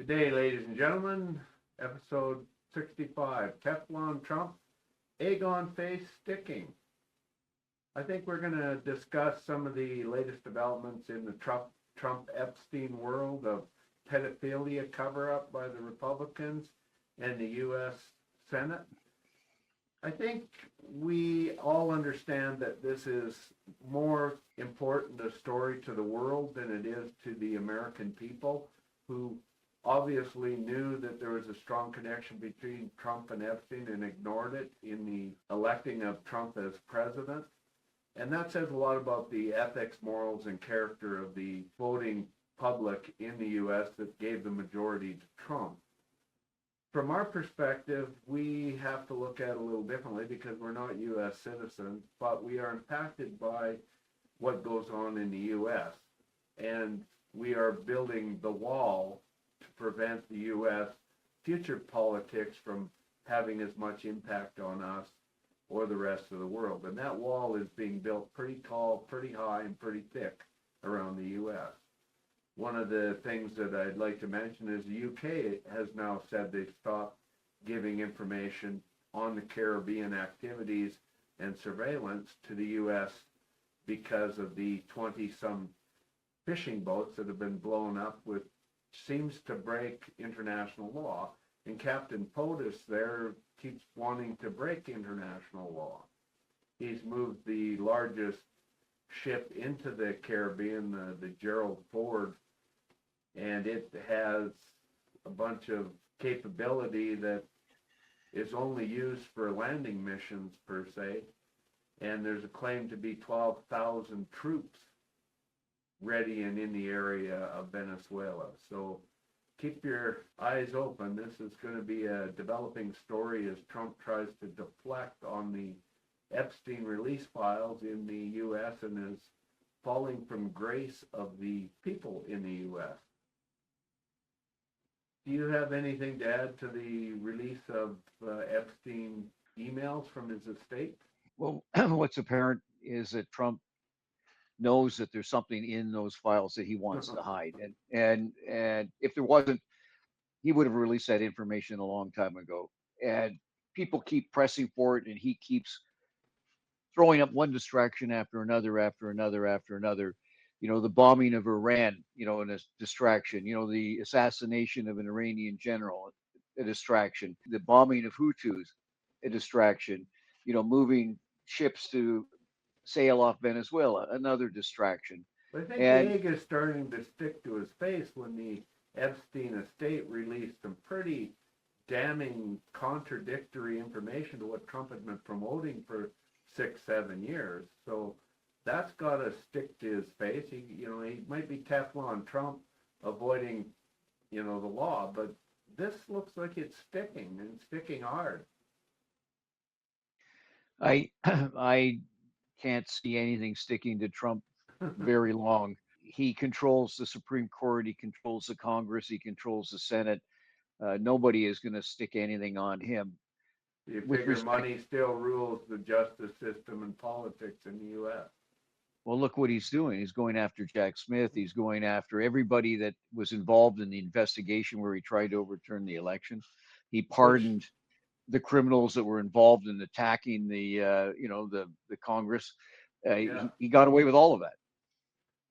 Good day, ladies and gentlemen. Episode 65, Teflon Trump, egg on face sticking. I think we're going to discuss some of the latest developments in the Trump Epstein world of pedophilia cover-up by the Republicans and the U.S. Senate. I think we all understand that this is more important a story to the world than it is to the American people, who obviously knew that there was a strong connection between Trump and Epstein and ignored it in the electing of Trump as president. And that says a lot about the ethics, morals, and character of the voting public in the U.S. that gave the majority to Trump. From our perspective, we have to look at it a little differently because we're not U.S. citizens, but we are impacted by what goes on in the U.S. And we are building the wall to prevent the U.S. future politics from having as much impact on us or the rest of the world. And that wall is being built pretty tall, pretty high, and pretty thick around the U.S. One of the things that I'd like to mention is the UK has now said they've stopped giving information on the Caribbean activities and surveillance to the U.S. because of the 20-some fishing boats that have been blown up, which seems to break international law. And Captain POTUS there keeps wanting to break international law. He's moved the largest ship into the Caribbean, the Gerald Ford, and it has a bunch of capability that is only used for landing missions per se, and there's a claim to be 12,000 troops ready and in the area of Venezuela. So keep your eyes open. This is going to be a developing story as Trump tries to deflect on the Epstein release files in the U.S. and is falling from grace of the people in the U.S. Do you have anything to add to the release of Epstein emails from his estate? Well, what's apparent is that Trump knows that there's something in those files that he wants to hide, and if there wasn't, he would have released that information a long time ago. And people keep pressing for it, and he keeps throwing up one distraction after another, after another, after another. You know, the bombing of Iran, and a distraction. The assassination of an Iranian general, a distraction. The bombing of Hutus, a distraction. Moving ships to sail off Venezuela, another distraction. I think the egg is starting to stick to his face when the Epstein estate released some pretty damning contradictory information to what Trump had been promoting for 6-7 years. So that's got to stick to his face. He might be Teflon Trump avoiding, the law, but this looks like it's sticking and sticking hard. I can't see anything sticking to Trump very long. He controls the Supreme Court. He controls the Congress. He controls the Senate. Nobody is going to stick anything on him. You figure money still rules the justice system and politics in the U.S. Well, look what he's doing. He's going after Jack Smith. He's going after everybody that was involved in the investigation where he tried to overturn the election. He pardoned the criminals that were involved in attacking the Congress. He got away with all of that.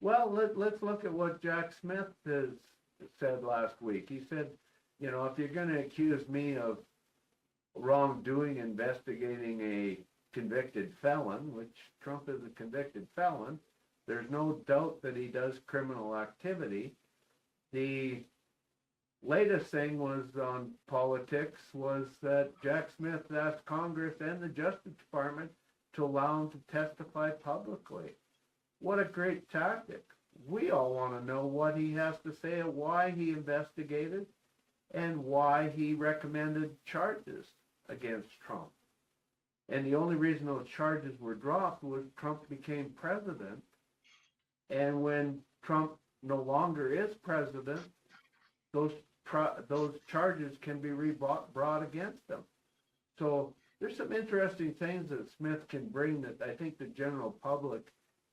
Well, let's look at what Jack Smith has said last week. He said, if you're going to accuse me of wrongdoing investigating a convicted felon, which Trump is a convicted felon, there's no doubt that he does criminal activity. The latest thing was on politics was that Jack Smith asked Congress and the Justice Department to allow him to testify publicly. What a great tactic. We all want to know what he has to say and why he investigated and why he recommended charges against Trump. And the only reason those charges were dropped was Trump became president. And when Trump no longer is president, those charges can be brought against him. So there's some interesting things that Smith can bring that I think the general public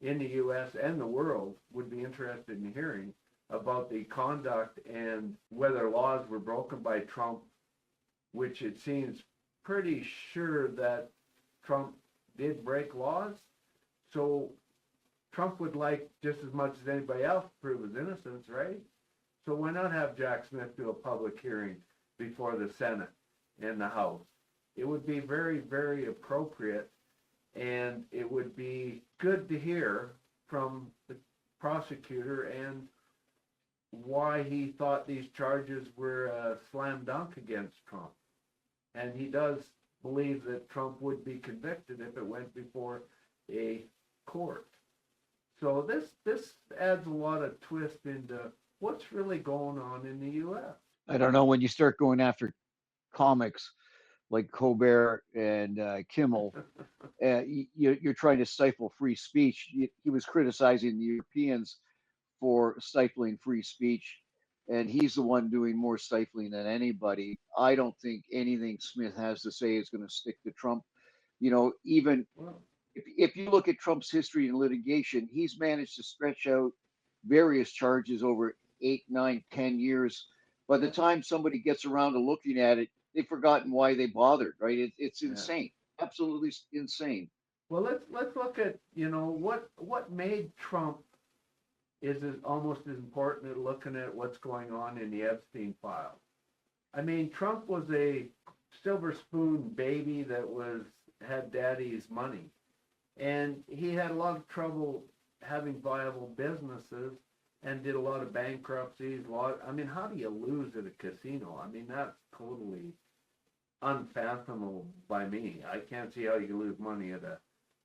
in the U.S. and the world would be interested in hearing about the conduct and whether laws were broken by Trump, which it seems pretty sure that Trump did break laws. So Trump would like just as much as anybody else to prove his innocence, right? So why not have Jack Smith do a public hearing before the Senate and the House? It would be very, very appropriate, and it would be good to hear from the prosecutor and why he thought these charges were a slam dunk against Trump. And he does believe that Trump would be convicted if it went before a court. So this adds a lot of twist into what's really going on in the U.S. I don't know, when you start going after comics like Colbert and Kimmel, you're trying to stifle free speech. He was criticizing the Europeans for stifling free speech, and he's the one doing more stifling than anybody. I don't think anything Smith has to say is going to stick to Trump. Even if you look at Trump's history in litigation, he's managed to stretch out various charges over 8, 9, 10 years. By the time somebody gets around to looking at it, they've forgotten why they bothered, right? It's insane, absolutely insane. Well, let's look at what made Trump is almost as important as looking at what's going on in the Epstein file. I mean, Trump was a silver spoon baby that had daddy's money, and he had a lot of trouble having viable businesses and did a lot of bankruptcies. How do you lose at a casino? I mean, that's totally unfathomable by me. I can't see how you can lose money at a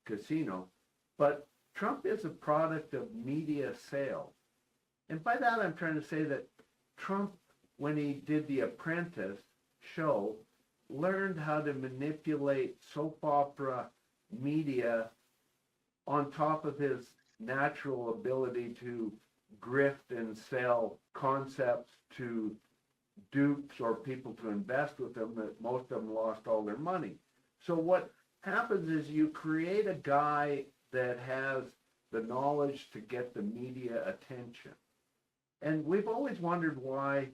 casino. But Trump is a product of media sales. And by that, I'm trying to say that Trump, when he did The Apprentice show, learned how to manipulate soap opera media on top of his natural ability to grift and sell concepts to dupes or people to invest with them, that most of them lost all their money. So what happens is you create a guy that has the knowledge to get the media attention. And we've always wondered why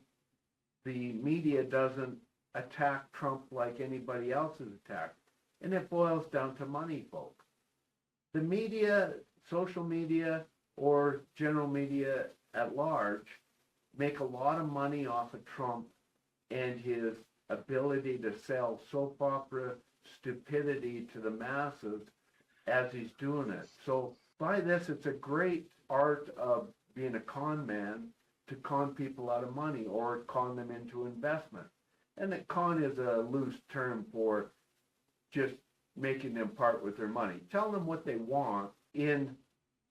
the media doesn't attack Trump like anybody else is attacked. And it boils down to money, folks. The media, social media, or general media at large make a lot of money off of Trump and his ability to sell soap opera stupidity to the masses as he's doing it. So by this, it's a great art of being a con man to con people out of money or con them into investment. And that con is a loose term for just making them part with their money. Tell them what they want in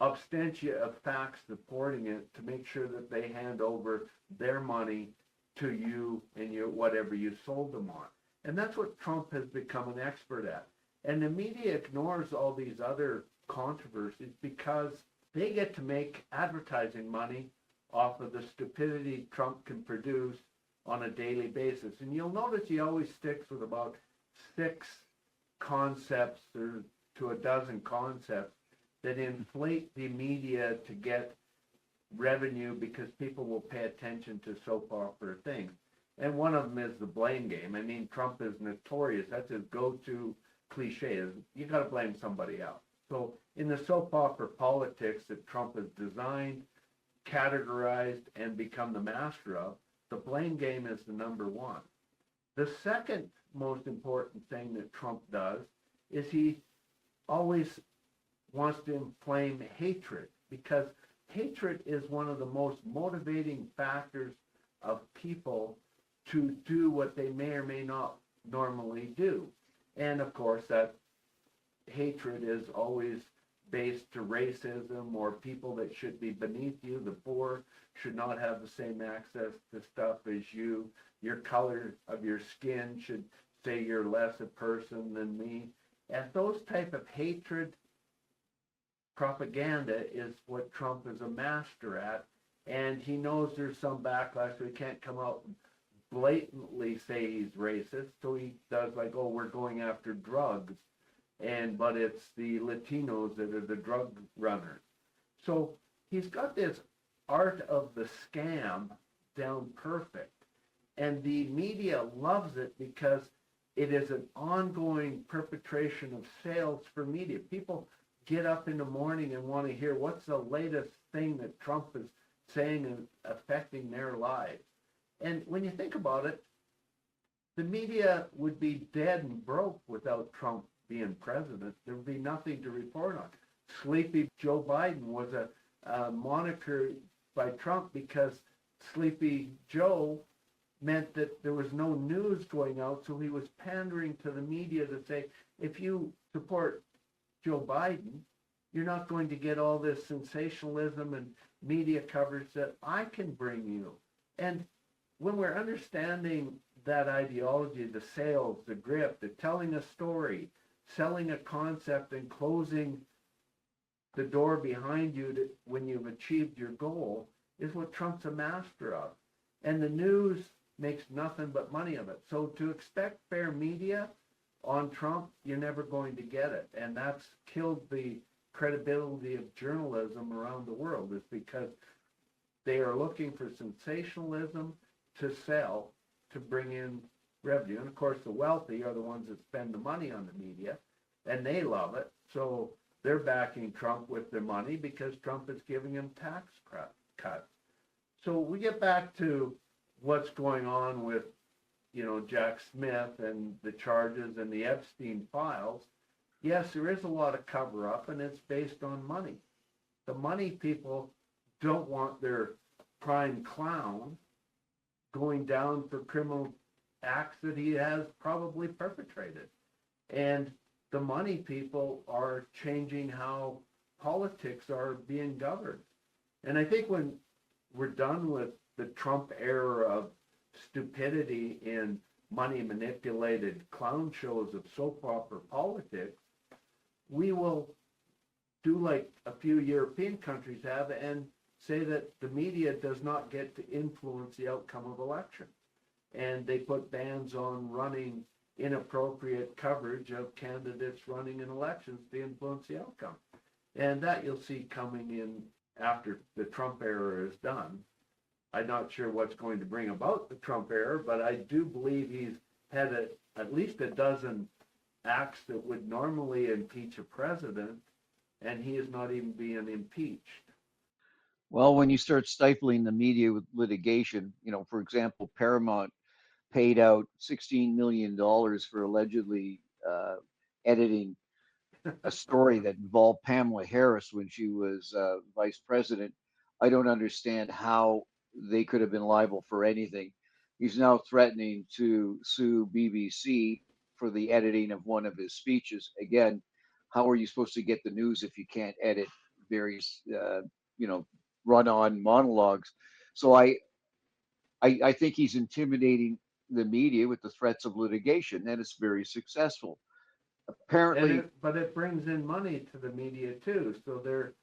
absentia of facts supporting it to make sure that they hand over their money to you and whatever you sold them on. And that's what Trump has become an expert at. And the media ignores all these other controversies because they get to make advertising money off of the stupidity Trump can produce on a daily basis. And you'll notice he always sticks with about 6 concepts or to a dozen concepts that inflate the media to get revenue because people will pay attention to soap opera things. And one of them is the blame game. I mean, Trump is notorious. That's his go-to cliche is you got to blame somebody else. So in the soap opera politics that Trump has designed, categorized, and become the master of, the blame game is the number one. The second most important thing that Trump does is he always wants to inflame hatred, because hatred is one of the most motivating factors of people to do what they may or may not normally do. And of course, that hatred is always based to racism or people that should be beneath you. The poor should not have the same access to stuff as you. Your color of your skin should say you're less a person than me. And those type of hatred propaganda is what Trump is a master at. And he knows there's some backlash, so he can't come out and blatantly say he's racist. So he does like, oh, we're going after drugs. But it's the Latinos that are the drug runners. So he's got this art of the scam down perfect. And the media loves it because it is an ongoing perpetration of sales for media. People get up in the morning and want to hear what's the latest thing that Trump is saying and affecting their lives. And when you think about it, the media would be dead and broke without Trump being president. There would be nothing to report on. Sleepy Joe Biden was a moniker by Trump because Sleepy Joe meant that there was no news going out, so he was pandering to the media to say, if you support Joe Biden, you're not going to get all this sensationalism and media coverage that I can bring you. And when we're understanding that ideology, the sales, the grip, the telling a story, selling a concept and closing the door behind you when you've achieved your goal is what Trump's a master of. And the news makes nothing but money of it. So to expect fair media on Trump, you're never going to get it. And that's killed the credibility of journalism around the world, is because they are looking for sensationalism to sell, to bring in revenue. And of course, the wealthy are the ones that spend the money on the media, and they love it. So they're backing Trump with their money because Trump is giving them tax cuts. So we get back to what's going on with, Jack Smith and the charges and the Epstein files. Yes, there is a lot of cover-up, and it's based on money. The money people don't want their prime clown going down for criminal acts that he has probably perpetrated. And the money people are changing how politics are being governed. And I think when we're done with the Trump era of stupidity in money manipulated clown shows of soap opera politics, we will do like a few European countries have and say that the media does not get to influence the outcome of elections. And they put bans on running inappropriate coverage of candidates running in elections to influence the outcome. And that you'll see coming in after the Trump era is done. I'm not sure what's going to bring about the Trump era, but I do believe he's had at least a dozen acts that would normally impeach a president, and he is not even being impeached. Well, when you start stifling the media with litigation, for example, Paramount paid out $16 million for allegedly editing a story that involved Pamela Harris when she was vice president. I don't understand how they could have been liable for anything. He's now threatening to sue BBC for the editing of one of his speeches. Again, how are you supposed to get the news if you can't edit various, run-on monologues? So I think he's intimidating the media with the threats of litigation, and it's very successful. Apparently, but it brings in money to the media too. So they're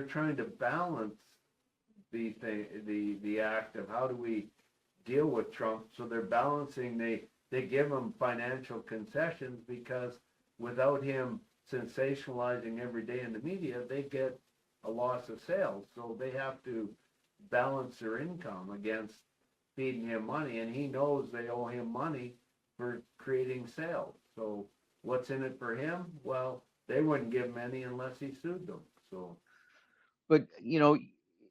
trying to balance the act of how do we deal with Trump. So they're balancing. They give him financial concessions because without him sensationalizing every day in the media, they get a loss of sales. So they have to balance their income against feeding him money, and he knows they owe him money for creating sales. So what's in it for him? Well, they wouldn't give him any unless he sued them. So, but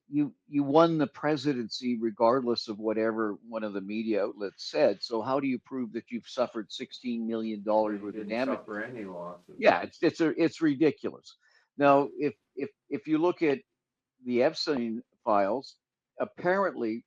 you won the presidency regardless of whatever one of the media outlets said. So how do you prove that you've suffered $16 million worth of damage? Suffer any losses. Yeah, it's ridiculous. Now, if you look at the Epstein files, apparently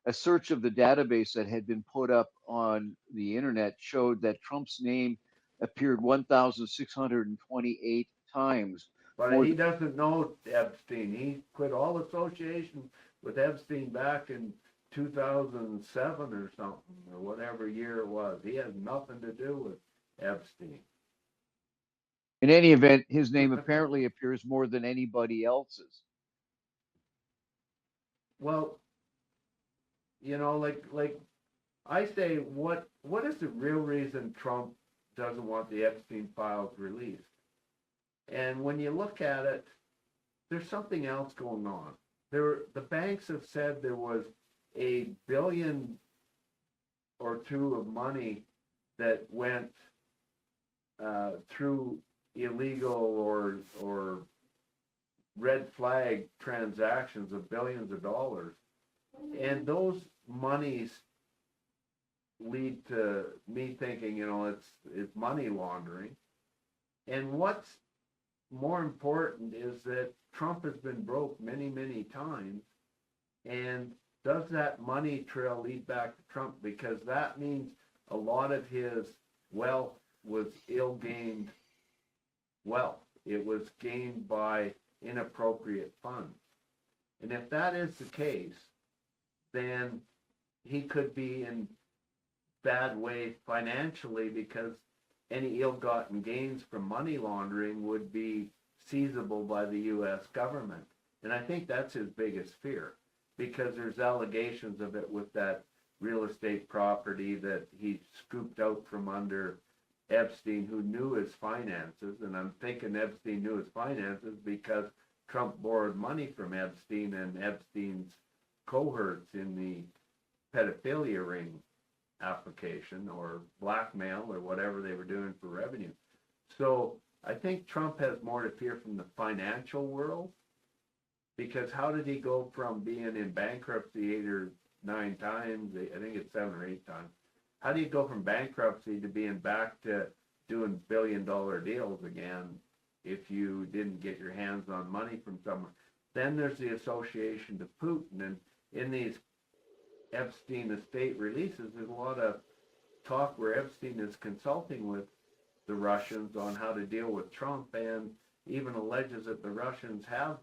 a search of the database that had been put up on the internet showed that Trump's name appeared 1,628 times. But he doesn't know Epstein. He quit all association with Epstein back in 2007 or something, or whatever year it was. He has nothing to do with Epstein. In any event, his name apparently appears more than anybody else's. Well, like I say, what is the real reason Trump doesn't want the Epstein files released? And when you look at it, there's something else going on. the banks have said there was $1 billion or two of money that went through illegal or red flag transactions of billions of dollars. And those monies lead to me thinking, it's money laundering. And what's more important is that Trump has been broke many, many times. And does that money trail lead back to Trump? Because that means a lot of his wealth was ill-gained wealth. It was gained by inappropriate funds. And if that is the case, then he could be in bad way financially, because any ill-gotten gains from money laundering would be seizable by the U.S. government. And I think that's his biggest fear, because there's allegations of it with that real estate property that he scooped out from under Epstein, who knew his finances. And I'm thinking Epstein knew his finances because Trump borrowed money from Epstein and Epstein's cohorts in the pedophilia ring application or blackmail or whatever they were doing for revenue. So I think Trump has more to fear from the financial world, because how did he go from being in bankruptcy 8 or 9 times, I think it's 7 or 8 times, how do you go from bankruptcy to being back to doing billion-dollar deals again if you didn't get your hands on money from somewhere? Then there's the association to Putin, and in these Epstein estate releases, there's a lot of talk where Epstein is consulting with the Russians on how to deal with Trump, and even alleges that the Russians have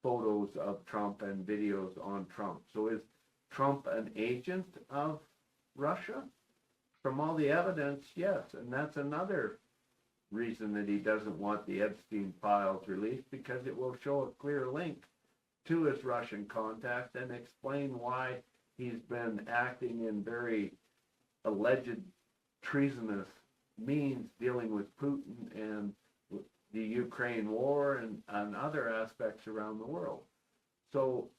photos of Trump and videos on Trump. So is Trump an agent of Russia? From all the evidence, yes. And that's another reason that he doesn't want the Epstein files released, because it will show a clear link to his Russian contacts and explain why he's been acting in very alleged treasonous means dealing with Putin and the Ukraine war and other aspects around the world. So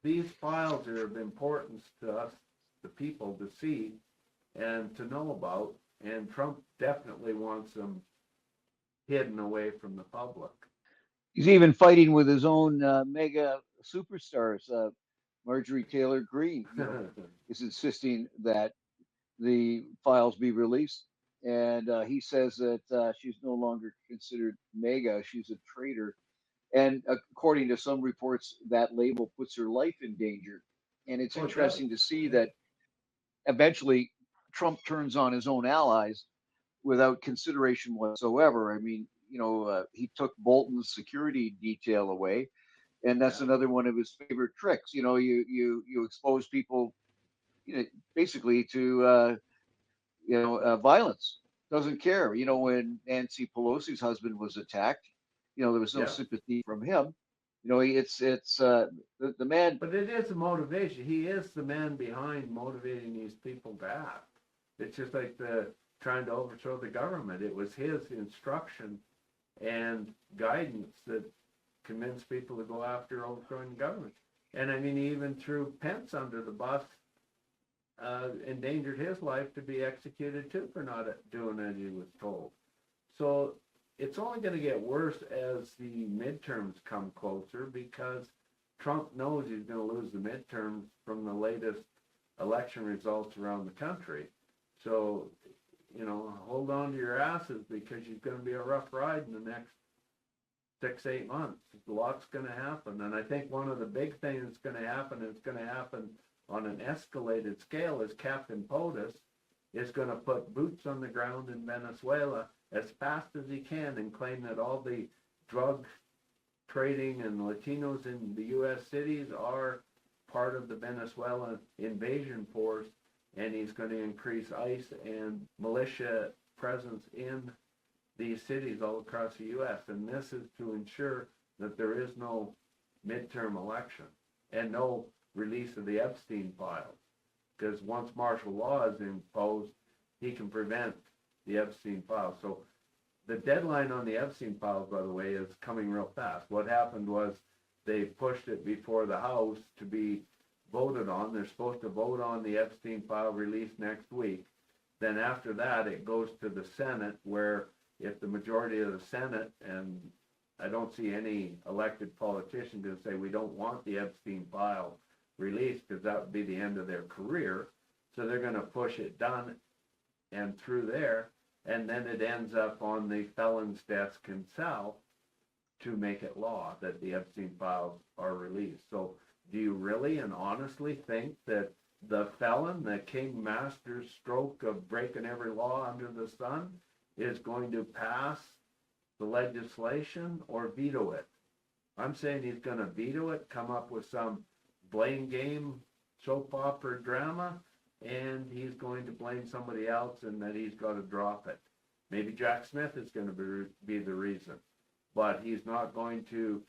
these files are of importance to us, the people, to see and to know about, and Trump definitely wants them hidden away from the public. He's even fighting with his own mega superstars. Marjorie Taylor Greene is insisting that the files be released. And he says that she's no longer considered mega, she's a traitor. And according to some reports, that label puts her life in danger. And it's interesting to see that eventually Trump turns on his own allies without consideration whatsoever. I mean, he took Bolton's security detail away, and that's another one of his favorite tricks. You expose people, basically to violence. Doesn't care. When Nancy Pelosi's husband was attacked, there was no sympathy from him. It's the man. But it is a motivation. He is the man behind motivating these people to act. It's just like trying to overthrow the government. It was his instruction and guidance that convinced people to go after overthrowing the government. And I mean, he even threw Pence under the bus, endangered his life to be executed too for not doing as he was told. So it's only going to get worse as the midterms come closer, because Trump knows he's going to lose the midterms from the latest election results around the country. So, hold on to your asses, because it's going to be a rough ride in the next 6-8 months. A lot's going to happen. And I think one of the big things that's going to happen, and it's going to happen on an escalated scale, is Captain POTUS is going to put boots on the ground in Venezuela as fast as he can and claim that all the drug trading and Latinos in the U.S. cities are part of the Venezuelan invasion force, and he's going to increase ICE and militia presence in these cities all across the U.S. And this is to ensure that there is no midterm election and no release of the Epstein files. Because once martial law is imposed, he can prevent the Epstein files. So the deadline on the Epstein files, by the way, is coming real fast. What happened was they pushed it before the House to be voted on. They're supposed to vote on the Epstein file release next week. Then after that, it goes to the Senate, where if the majority of the Senate, and I don't see any elected politician going to say we don't want the Epstein file released, because that would be the end of their career. So they're going to push it done and through there, and then it ends up on the felon's desk himself to make it law that the Epstein files are released. So do you really and honestly think that the felon, the king master stroke of breaking every law under the sun, is going to pass the legislation or veto it? I'm saying he's going to veto it, come up with some blame game, soap opera drama, and he's going to blame somebody else, and that he's got to drop it. Maybe Jack Smith is going to be the reason, but he's not going to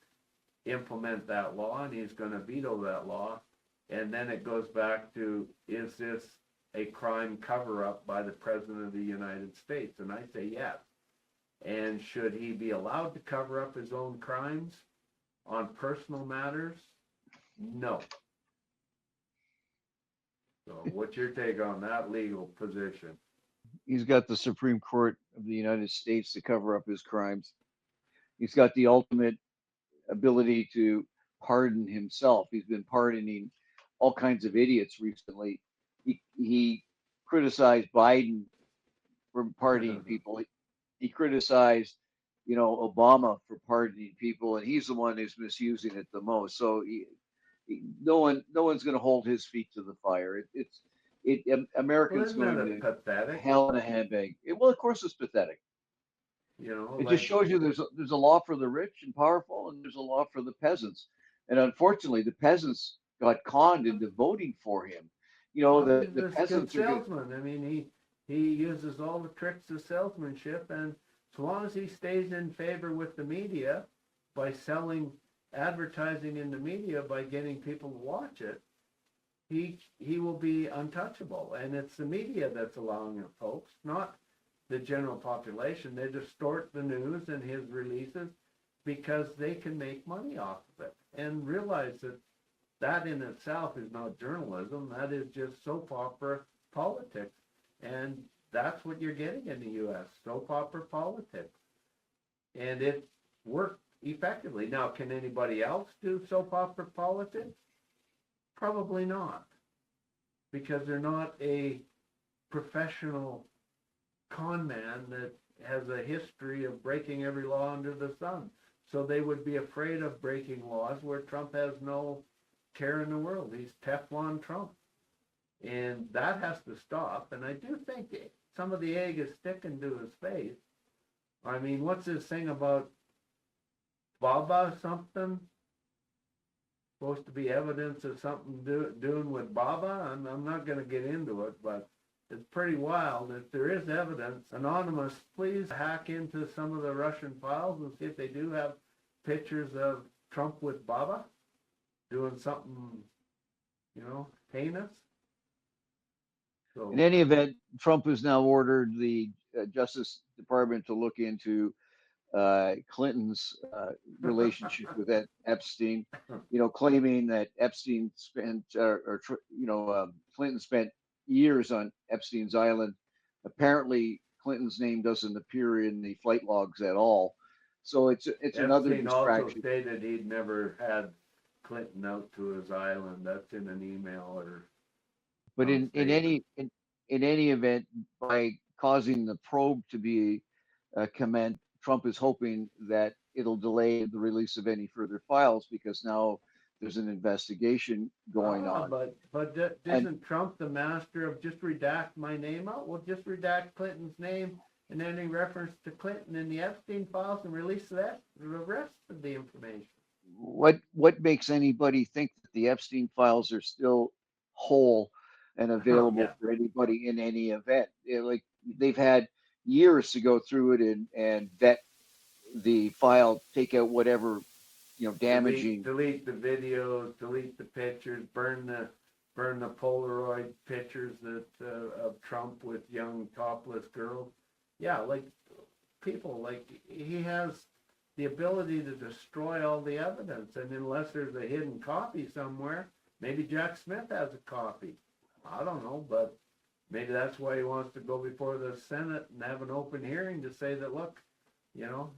implement that law, and he's going to veto that law. And then it goes back to, is this a crime cover-up by the President of the United States? And I say yes. And should he be allowed to cover up his own crimes on personal matters? No. So what's your take on that legal position? He's got the Supreme Court of the United States to cover up his crimes. He's got the ultimate ability to pardon himself. He's been pardoning all kinds of idiots recently. He criticized Biden for pardoning people. He criticized, Obama for pardoning people, and he's the one who's misusing it the most. So no one's going to hold his feet to the fire. Americans Well, going isn't to that pathetic? hell in a handbag. Well, of course it's pathetic. It just shows you there's a law for the rich and powerful, and there's a law for the peasants. And unfortunately, the peasants got conned into voting for him. The peasants good salesman. I mean, he uses all the tricks of salesmanship, and as long as he stays in favor with the media by selling advertising in the media, by getting people to watch it, he will be untouchable. And it's the media that's allowing it, folks, not the general population. They distort the news and his releases because they can make money off of it, and realize that in itself is not journalism. That is just soap opera politics. And that's what you're getting in the U.S., soap opera politics. And it worked effectively. Now, can anybody else do soap opera politics? Probably not, because they're not a professional con man that has a history of breaking every law under the sun. So they would be afraid of breaking laws, where Trump has no care in the world. He's Teflon Trump. And that has to stop. And I do think some of the egg is sticking to his face. I mean, what's this thing about Baba something? Supposed to be evidence of something doing with Baba? I'm not going to get into it, but it's pretty wild. If there is evidence, Anonymous, please hack into some of the Russian files and see if they do have pictures of Trump with Baba doing something, heinous. So, in any event, Trump has now ordered the Justice Department to look into Clinton's relationship with Epstein, claiming that Epstein spent, Clinton spent years on Epstein's island. Apparently, Clinton's name doesn't appear in the flight logs at all. So it's another Epstein distraction. also stated he'd never had Clinton out to his island. That's in an email or. But in any event, by causing the probe to be commenced, Trump is hoping that it'll delay the release of any further files, because now there's an investigation going on. But isn't Trump the master of just redact my name out? Well, just redact Clinton's name and any reference to Clinton in the Epstein files and release the rest of the information. What makes anybody think that the Epstein files are still whole and available for anybody in any event? Like, they've had years to go through it and vet the file, take out whatever damaging. Delete the videos, delete the pictures, burn the Polaroid pictures of Trump with young topless girls. Yeah, like people, like he has the ability to destroy all the evidence. And unless there's a hidden copy somewhere, maybe Jack Smith has a copy. I don't know, but maybe that's why he wants to go before the Senate and have an open hearing to say that, look, you know,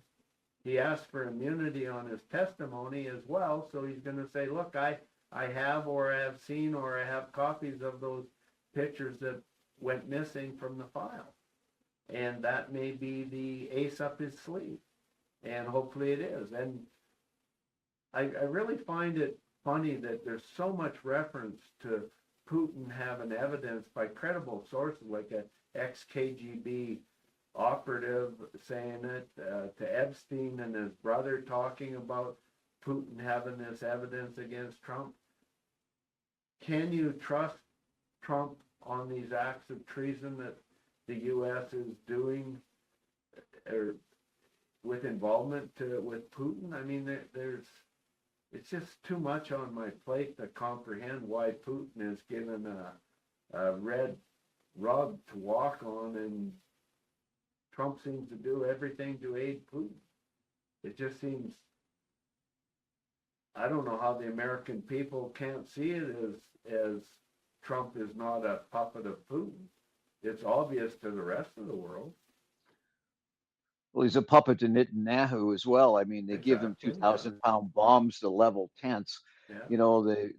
he asked for immunity on his testimony as well. So he's going to say, look, I have, or I have seen, or I have copies of those pictures that went missing from the file. And that may be the ace up his sleeve. And hopefully it is. And I really find it funny that there's so much reference to Putin having evidence by credible sources like an ex-KGB operative saying it, to Epstein and his brother talking about Putin having this evidence against Trump. Can you trust Trump on these acts of treason that the U.S. is doing, or with involvement with Putin? I mean, it's just too much on my plate to comprehend why Putin is given a red rug to walk on, and Trump seems to do everything to aid Putin. It just seems, I don't know how the American people can't see it as Trump is not a puppet of Putin. It's obvious to the rest of the world. Well, he's a puppet to Netanyahu as well. I mean, they give him Exactly, 2,000-pound bombs to level tents. Yeah. You know, the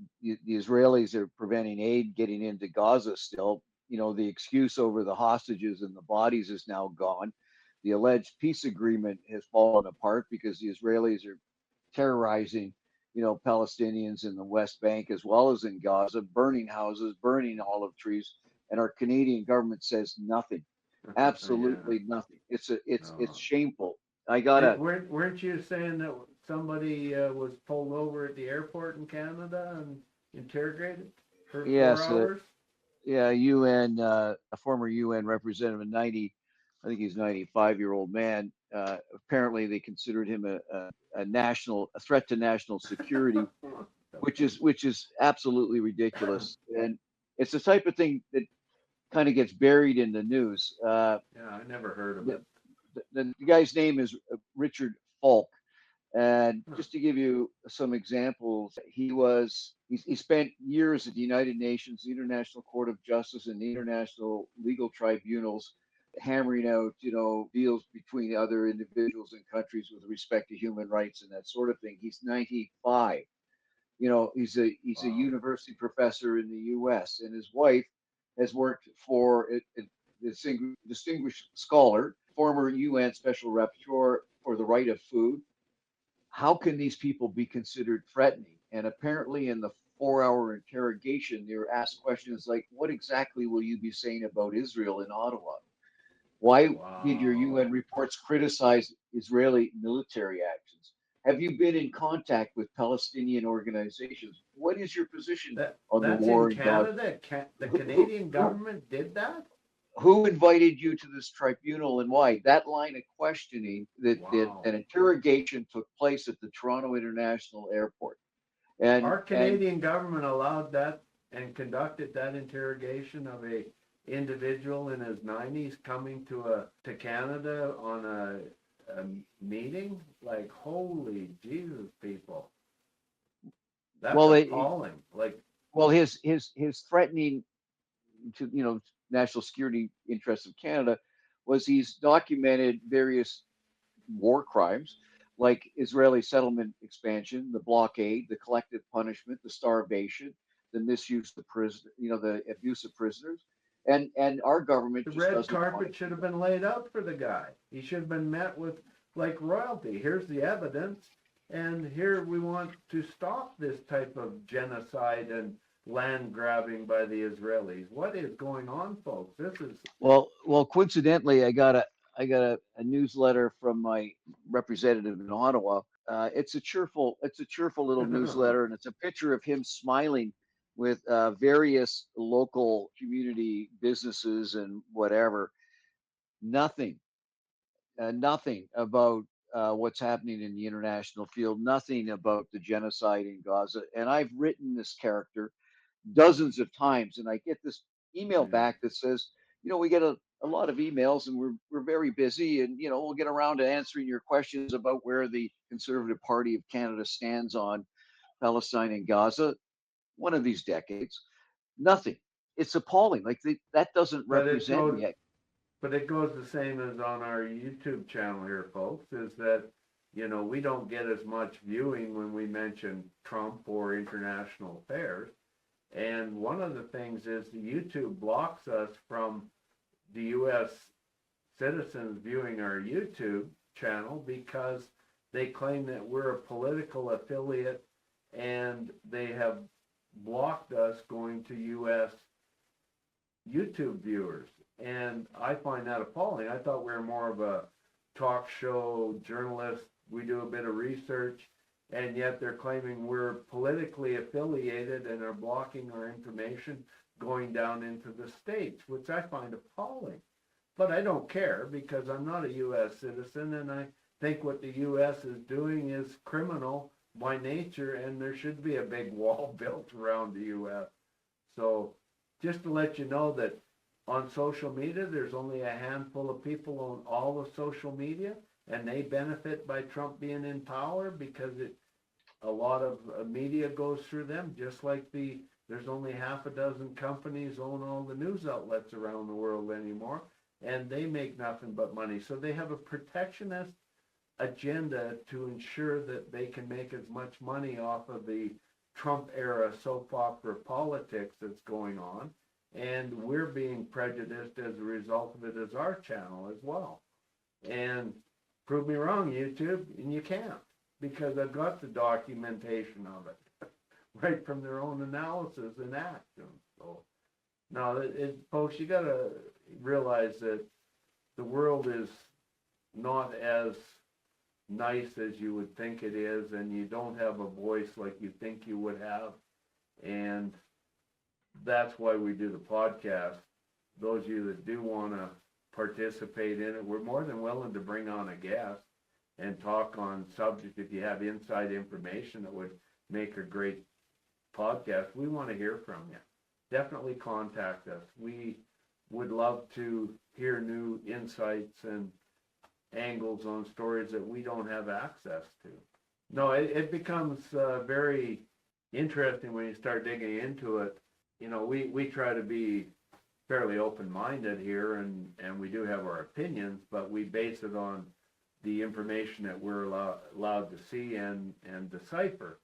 Israelis are preventing aid getting into Gaza still. You know, the excuse over the hostages and the bodies is now gone. The alleged peace agreement has fallen apart because the Israelis are terrorizing, you know, Palestinians in the West Bank as well as in Gaza, burning houses, burning olive trees, and our Canadian government says nothing. Absolutely nothing. It's shameful. I gotta. Weren't you saying that somebody was pulled over at the airport in Canada and interrogated for 4 hours? Yeah, UN, a former UN representative, I think he's 95-year-old man. Apparently, they considered him a threat to national security, which is absolutely ridiculous. And it's the type of thing that kind of gets buried in the news. Yeah, I never heard of it. The guy's name is Richard Falk. And just to give you some examples, he spent years at the United Nations, the International Court of Justice, and the International Legal Tribunals, hammering out, you know, deals between other individuals and countries with respect to human rights and that sort of thing. He's 95. You know, he's a university professor in the U.S. and his wife has worked for a distinguished scholar, former UN Special Rapporteur for the right of food. How can these people be considered threatening? And apparently in the 4-hour interrogation, they were asked questions like, what exactly will you be saying about Israel in Ottawa? Why did your UN reports criticize Israeli military actions? Have you been in contact with Palestinian organizations? What is your position on the war in Canada? The Canadian government did that? Who invited you to this tribunal and why? That line of questioning, that an interrogation took place at the Toronto International Airport. And our Canadian government allowed that and conducted that interrogation of a individual in his 90s coming to Canada on a meeting. Like, holy Jesus, people. That's appalling. His threatening to, you know, national security interests of Canada was he's documented various war crimes like Israeli settlement expansion, the blockade, the collective punishment, the starvation, the misuse of prisoners, you know, the abuse of prisoners. And our government the red carpet should have been laid out for the guy. He should have been met with like royalty. Here's the evidence, and here we want to stop this type of genocide and land grabbing by the Israelis. What is going on, folks? This is well. Coincidentally, I got a newsletter from my representative in Ottawa. It's a cheerful little newsletter, and it's a picture of him smiling with various local community businesses and whatever. Nothing about what's happening in the international field. Nothing about the genocide in Gaza. And I've written this character dozens of times, and I get this email back that says, you know, we get a lot of emails, and we're very busy, and we'll get around to answering your questions about where the Conservative Party of Canada stands on Palestine and Gaza. One of these decades, nothing. It's appalling. Like that doesn't But it represent goes, yet. but it goes the same as on our YouTube channel here, folks, is that, we don't get as much viewing when we mention Trump or international affairs. And one of the things is the YouTube blocks us from the U.S. citizens viewing our YouTube channel because they claim that we're a political affiliate, and they have blocked us going to U.S. YouTube viewers. And I find that appalling. I thought we were more of a talk show journalist. We do a bit of research, and yet they're claiming we're politically affiliated and are blocking our information going down into the States, which I find appalling. But I don't care because I'm not a U.S. citizen, and I think what the U.S. is doing is criminal by nature, and there should be a big wall built around the U.S. So just to let you know that on social media, there's only a handful of people on all of social media, and they benefit by Trump being in power because a lot of media goes through them, just like there's only half a dozen companies own all the news outlets around the world anymore, and they make nothing but money. So they have a protectionist agenda to ensure that they can make as much money off of the Trump era soap opera politics that's going on. And we're being prejudiced as a result of it as our channel as well. And prove me wrong, YouTube, and you can't, because I've got the documentation of it right from their own analysis and action. So now, folks, you got to realize that the world is not as nice as you would think it is, and you don't have a voice like you think you would have. And that's why we do the podcast. Those of you that do want to participate in it, we're more than willing to bring on a guest and talk on subjects. If you have inside information that would make a great podcast, we want to hear from you. Definitely contact us. We would love to hear new insights and angles on stories that we don't have access to. No, it becomes very interesting when you start digging into it. We try to be fairly open-minded here, and we do have our opinions, but we base it on the information that we're allowed to see and decipher.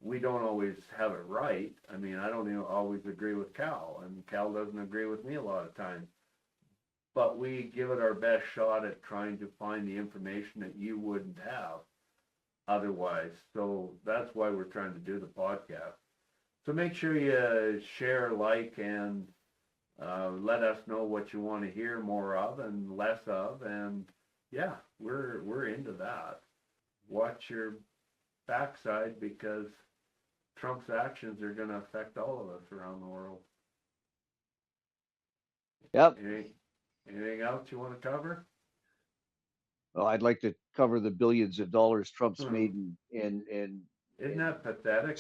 We don't always have it right. I mean, I don't even always agree with Cal, and Cal doesn't agree with me a lot of times. But we give it our best shot at trying to find the information that you wouldn't have otherwise. So that's why we're trying to do the podcast. So make sure you share, like, and let us know what you want to hear more of and less of. And yeah, we're into that. Watch your backside, because Trump's actions are going to affect all of us around the world. Yep. Anything else you want to cover? Well, I'd like to cover the billions of dollars Trump's made in Isn't that pathetic?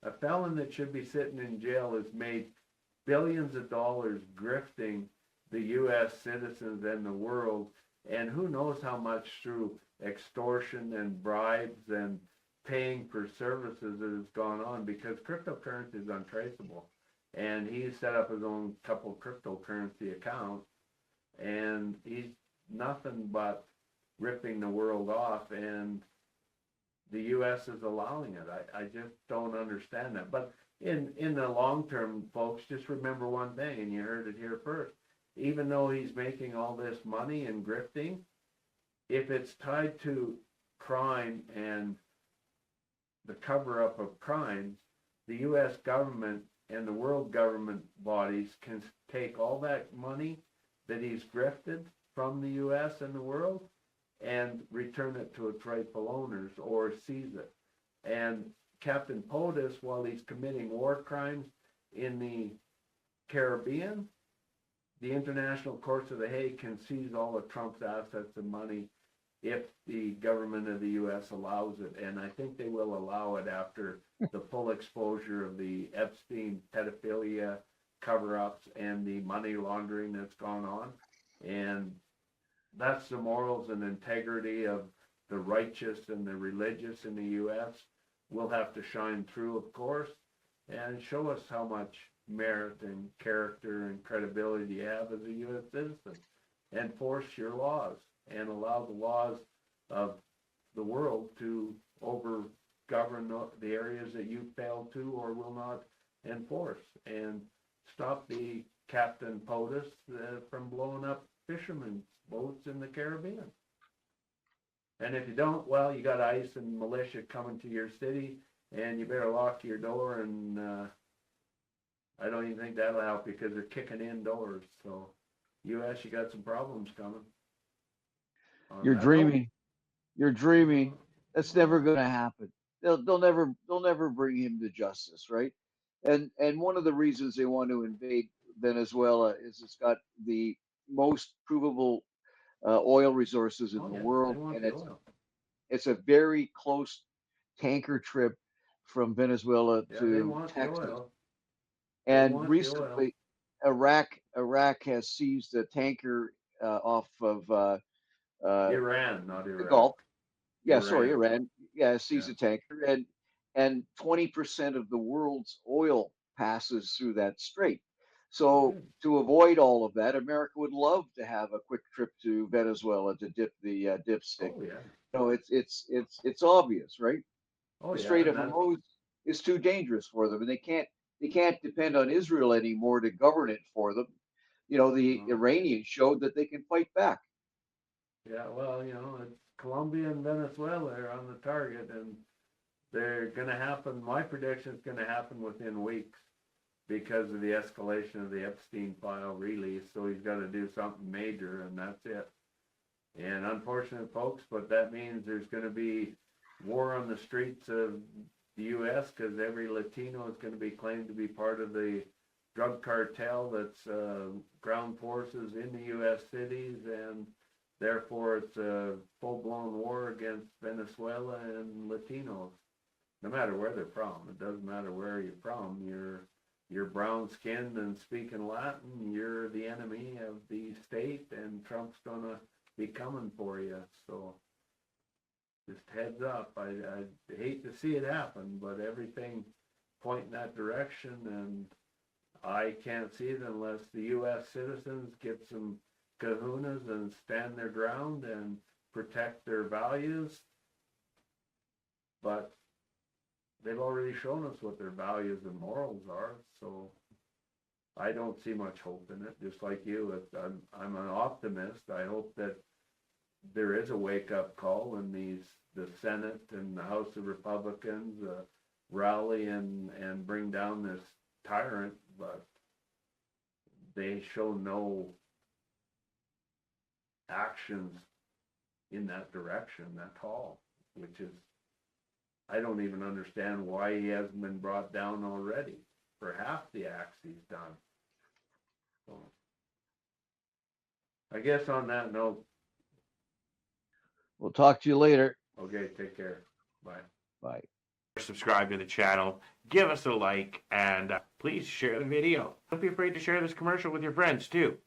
A felon that should be sitting in jail has made billions of dollars grifting the U.S. citizens and the world, and who knows how much through extortion and bribes and paying for services that has gone on, because cryptocurrency is untraceable. And he set up his own couple cryptocurrency accounts, and he's nothing but ripping the world off, and the U.S. is allowing it. I just don't understand that. But in the long term, folks, just remember one thing, and you heard it here first. Even though he's making all this money and grifting, if it's tied to crime and the cover-up of crimes, the U.S. government and the world government bodies can take all that money that he's grifted from the U.S. and the world and return it to its rightful owners or seize it. And Captain POTUS, while he's committing war crimes in the Caribbean, the International Courts of the Hague can seize all of Trump's assets and money if the government of the U.S. allows it. And I think they will allow it after the full exposure of the Epstein pedophilia cover-ups and the money laundering that's gone on. And that's the morals and integrity of the righteous and the religious in the U.S. We'll have to shine through, of course, and show us how much merit and character and credibility you have as a U.S. citizen. Enforce your laws and allow the laws of the world to govern the areas that you fail to or will not enforce, and stop the Captain POTUS from blowing up fishermen's boats in the Caribbean. And if you don't, well, you got ICE and militia coming to your city, and you better lock your door, and I don't even think that'll help you because they're kicking in doors. So, U.S., you got some problems coming. You're dreaming. You're dreaming. That's never going to happen. They'll never bring him to justice, right? And one of the reasons they want to invade Venezuela is it's got the most provable oil resources in the world, and it's a very close tanker trip from Venezuela to Texas. And recently, Iraq has seized a tanker off of Iran, not Iraq. The Gulf. Yeah, Iran. sorry, Iran. Yeah, seized a tanker, and 20% of the world's oil passes through that strait. So to avoid all of that, America would love to have a quick trip to Venezuela to dip the dipstick. Oh, yeah. No, it's obvious, right? Oh, The yeah, Strait of Hormuz is too dangerous for them, and they can't depend on Israel anymore to govern it for them. You know, the Iranians showed that they can fight back. Yeah, well, you know, it's Colombia and Venezuela are on the target, and they're going to happen. My prediction is going to happen within weeks because of the escalation of the Epstein file release. So he's got to do something major, and that's it. And unfortunate, folks, but that means there's going to be war on the streets of the U.S. because every Latino is going to be claimed to be part of the drug cartel that's ground forces in the U.S. cities, and therefore it's a full-blown war against Venezuela and Latinos, no matter where they're from. It doesn't matter where you're from. You're brown-skinned and speaking Latin, you're the enemy of the state, and Trump's going to be coming for you. So just heads up. I hate to see it happen, but everything point in that direction, and I can't see it unless the U.S. citizens get some kahunas and stand their ground and protect their values. But they've already shown us what their values and morals are, so I don't see much hope in it. Just like you, I'm an optimist. I hope that there is a wake-up call when the Senate and the House of Republicans rally and bring down this tyrant, but they show no actions in that direction at all, which is, I don't even understand why he hasn't been brought down already for half the acts he's done. So, I guess on that note, we'll talk to you later. Okay, take care. Bye. Bye. Subscribe to the channel, give us a like, and please share the video. Don't be afraid to share this commercial with your friends too.